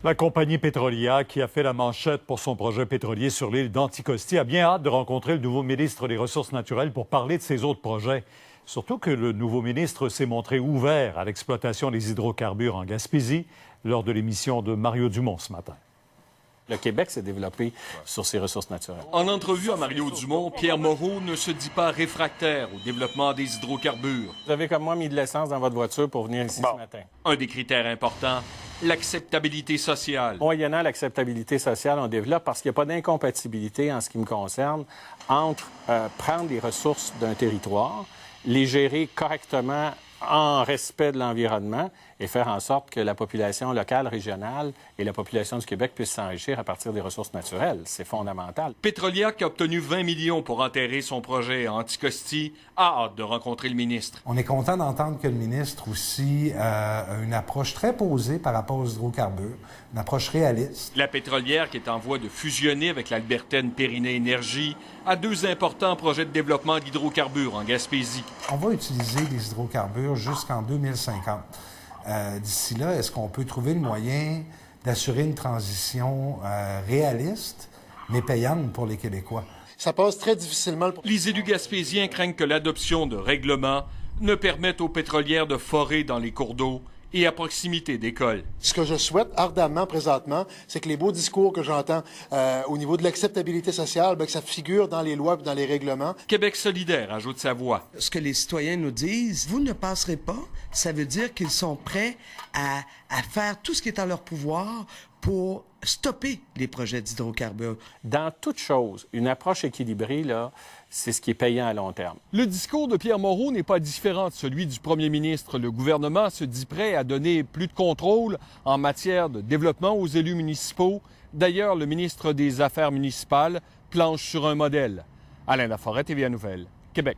La compagnie Petrolia, qui a fait la manchette pour son projet pétrolier sur l'île d'Anticosti, a bien hâte de rencontrer le nouveau ministre des Ressources naturelles pour parler de ses autres projets. Surtout que le nouveau ministre s'est montré ouvert à l'exploitation des hydrocarbures en Gaspésie lors de l'émission de Mario Dumont ce matin. Le Québec s'est développé sur ses ressources naturelles. En entrevue à Mario Dumont, Pierre Moreau ne se dit pas réfractaire au développement des hydrocarbures. Vous avez comme moi mis de l'essence dans votre voiture pour venir ici ce matin. Un des critères importants, l'acceptabilité sociale. Moyennant l'acceptabilité sociale, on développe parce qu'il n'y a pas d'incompatibilité en ce qui me concerne entre prendre les ressources d'un territoire, les gérer correctement en respect de l'environnement et faire en sorte que la population locale, régionale et la population du Québec puissent s'enrichir à partir des ressources naturelles. C'est fondamental. Petrolia, qui a obtenu 20 millions pour enterrer son projet à Anticosti, a hâte de rencontrer le ministre. On est content d'entendre que le ministre aussi a une approche très posée par rapport aux hydrocarbures, une approche réaliste. La pétrolière, qui est en voie de fusionner avec l'Albertaine Périnée Énergie, a deux importants projets de développement d'hydrocarbures en Gaspésie. On va utiliser les hydrocarbures jusqu'en 2050. D'ici là, est-ce qu'on peut trouver le moyen d'assurer une transition réaliste, mais payante pour les Québécois? Ça passe très difficilement. Les élus gaspésiens craignent que l'adoption de règlements ne permette aux pétrolières de forer dans les cours d'eau et à proximité d'écoles. Ce que je souhaite ardemment présentement, c'est que les beaux discours que j'entends au niveau de l'acceptabilité sociale, que ça figure dans les lois et dans les règlements. Québec solidaire ajoute sa voix. Ce que les citoyens nous disent, vous ne passerez pas, ça veut dire qu'ils sont prêts à faire tout ce qui est en leur pouvoir pour stopper les projets d'hydrocarbures. Dans toute chose, une approche équilibrée, là, c'est ce qui est payant à long terme. Le discours de Pierre Moreau n'est pas différent de celui du premier ministre. Le gouvernement se dit prêt à donner plus de contrôle en matière de développement aux élus municipaux. D'ailleurs, le ministre des Affaires municipales planche sur un modèle. Alain Laforêt, TVA Nouvelles, Québec.